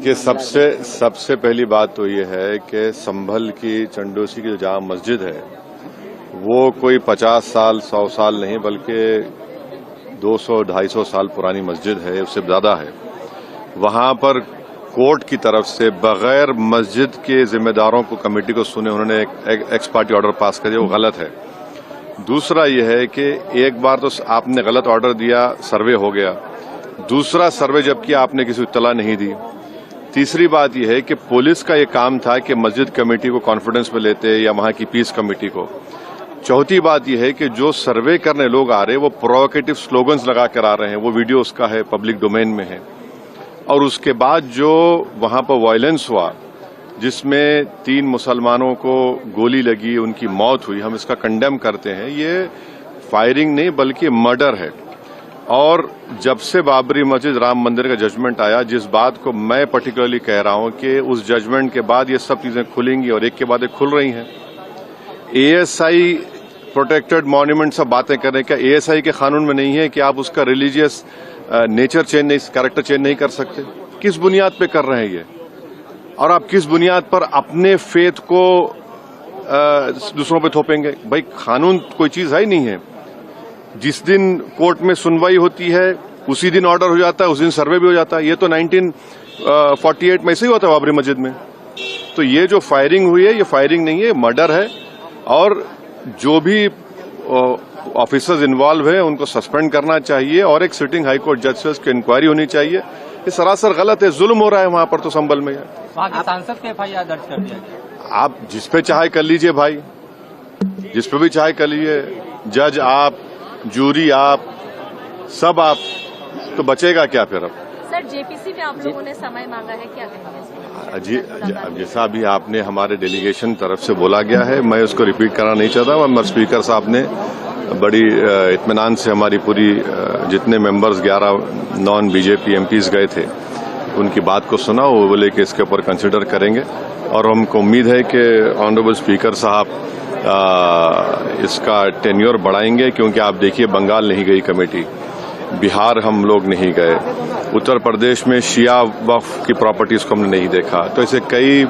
देखिए, सबसे पहली बात तो ये है कि संभल की चंडोसी की जो जामा मस्जिद है वो कोई 50 साल 100 साल नहीं बल्कि 200-250 साल पुरानी मस्जिद है, उससे ज्यादा है। वहां पर कोर्ट की तरफ से बगैर मस्जिद के जिम्मेदारों को कमेटी को सुने उन्होंने एक एक्स पार्टी ऑर्डर पास कर दिया, वो गलत है। दूसरा यह है कि एक बार तो आपने गलत ऑर्डर दिया, सर्वे हो गया। दूसरा सर्वे जब किया आपने किसी को इत्तला नहीं दी। तीसरी बात यह है कि पुलिस का ये काम था कि मस्जिद कमेटी को कॉन्फिडेंस में लेते या वहां की पीस कमेटी को। चौथी बात यह है कि जो सर्वे करने लोग आ रहे हैं वो प्रोवोकेटिव स्लोगन्स लगा कर आ रहे हैं, वो वीडियो उसका है, पब्लिक डोमेन में है। और उसके बाद जो वहां पर वायलेंस हुआ जिसमें 3 मुसलमानों को गोली लगी, उनकी मौत हुई, हम इसका कंडेम करते हैं। ये फायरिंग नहीं बल्कि मर्डर है। और जब से बाबरी मस्जिद राम मंदिर का जजमेंट आया, जिस बात को मैं पर्टिकुलरली कह रहा हूं कि उस जजमेंट के बाद ये सब चीजें खुलेंगी और एक के बाद एक खुल रही हैं। एएसआई प्रोटेक्टेड मॉन्यूमेंट सब बातें कर रहे हैं, क्या एएसआई के कानून में नहीं है कि आप उसका रिलीजियस नेचर चेंज नहीं, कैरेक्टर चेंज नहीं कर सकते? किस बुनियाद पे कर रहे हैं ये? और आप किस बुनियाद पर अपने फेथ को दूसरों पे थोपेंगे? भाई, कानून कोई चीज है ही नहीं है। जिस दिन कोर्ट में सुनवाई होती है उसी दिन ऑर्डर हो जाता है, उस दिन सर्वे भी हो जाता है। ये तो 1948 में ऐसे ही होता है बाबरी मस्जिद में। तो ये जो फायरिंग हुई है ये फायरिंग नहीं है, मर्डर है। और जो भी ऑफिसर्स इन्वॉल्व है उनको सस्पेंड करना चाहिए और एक सिटिंग हाईकोर्ट जज से उसकी इंक्वायरी होनी चाहिए। ये सरासर गलत है, जुल्म हो रहा है वहां पर। तो संभल में वहां के सांसद के एफआईआर दर्ज कर दिया गया। आप जिस पे चाहे कर लीजिए भाई, जिस पे भी चाहे कर लीजिए, जज आप, जूरी आप, सब आप, तो बचेगा क्या फिर? अब सर, जेपीसी में आप लोगों ने समय मांगा है, क्या कहेंगे? जी, जैसा अभी आपने हमारे डेलीगेशन तरफ से बोला गया है, मैं उसको रिपीट करना नहीं चाहता। मगर स्पीकर साहब ने बड़ी इत्मीनान से हमारी पूरी जितने मेंबर्स 11 नॉन बीजेपी एमपीज गए थे उनकी बात को सुना। वो बोले कि इसके ऊपर कंसिडर करेंगे और हमको उम्मीद है कि ऑनरेबल स्पीकर साहब इसका टेन्योर बढ़ाएंगे। क्योंकि आप देखिए, बंगाल नहीं गई कमेटी, बिहार हम लोग नहीं गए, उत्तर प्रदेश में शिया वक्फ की प्रॉपर्टीज को हमने नहीं देखा। तो ऐसे कई,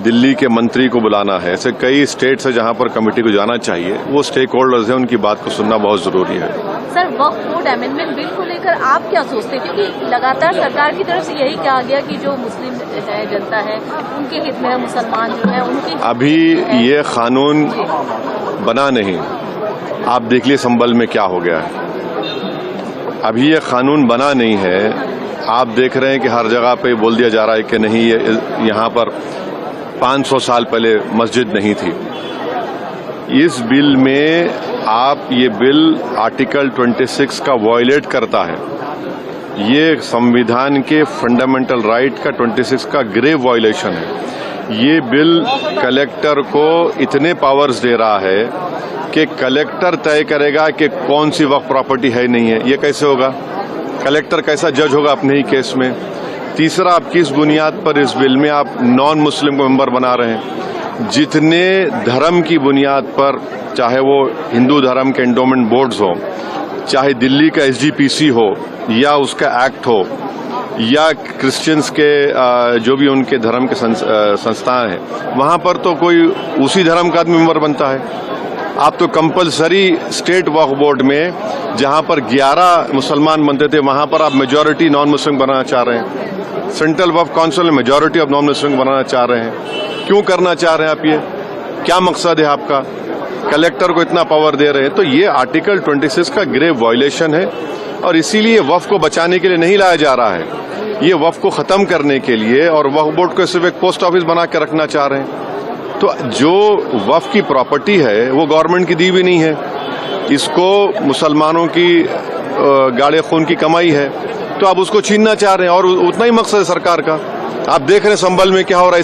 दिल्ली के मंत्री को बुलाना है, ऐसे कई स्टेट्स है जहां पर कमेटी को जाना चाहिए। वो स्टेक होल्डर्स हैं, उनकी बात को सुनना बहुत जरूरी है। सर, वक्फ बोर्ड अमेंडमेंट बिल को लेकर आप क्या सोचते हैं? क्योंकि लगातार सरकार की तरफ से यही कहा गया कि जो मुस्लिम है, जनता है, उनके हित में है, मुसलमान जो है उनकी। अभी ये कानून बना नहीं, आप देख लिए संभल में क्या हो गया है। अभी ये कानून बना नहीं है। आप देख रहे हैं कि हर जगह पे बोल दिया जा रहा है कि नहीं, यहाँ पर 500 साल पहले मस्जिद नहीं थी। इस बिल में ये बिल आर्टिकल 26 का वायलेट करता है। ये संविधान के फंडामेंटल राइट का 26 का ग्रेव वायलेशन है। ये बिल कलेक्टर को इतने पावर्स दे रहा है कि कलेक्टर तय करेगा कि कौन सी वक्फ प्रॉपर्टी है नहीं है। ये कैसे होगा? कलेक्टर कैसा जज होगा अपने ही केस में? तीसरा, आप किस बुनियाद पर इस बिल में आप नॉन मुस्लिम को मेंबर बना रहे हैं? जितने धर्म की बुनियाद पर, चाहे वो हिंदू धर्म के एंडोमेंट बोर्ड्स हो, चाहे दिल्ली का एसजीपीसी हो या उसका एक्ट हो, या क्रिश्चियंस के जो भी उनके धर्म के संस्थाएं हैं, वहां पर तो कोई उसी धर्म का आदमी मेंबर बनता है। आप तो कंपलसरी स्टेट वक्फ बोर्ड में जहां पर 11 मुसलमान बनते थे, वहां पर आप मेजॉरिटी नॉन मुस्लिम बनाना चाह रहे हैं। सेंट्रल वक्फ काउंसिल में मेजॉरिटी ऑफ नॉन मुस्लिम बनाना चाह रहे हैं। क्यों करना चाह रहे हैं आप? ये क्या मकसद है आपका? कलेक्टर को इतना पावर दे रहे हैं। तो ये आर्टिकल 26 का ग्रेव वायलेशन है और इसीलिए वक्फ को बचाने के लिए नहीं लाया जा रहा है। ये वक्फ को खत्म करने के लिए, और वक्फ बोर्ड को सिर्फ एक पोस्ट ऑफिस बना के रखना चाह रहे हैं। तो जो वक्फ की प्रॉपर्टी है वो गवर्नमेंट की दी भी नहीं है, इसको मुसलमानों की गाड़े खून की कमाई है, तो आप उसको छीनना चाह रहे हैं। और उतना ही मकसद है सरकार का। आप देख रहे हैं संभल में क्या हो रहा है।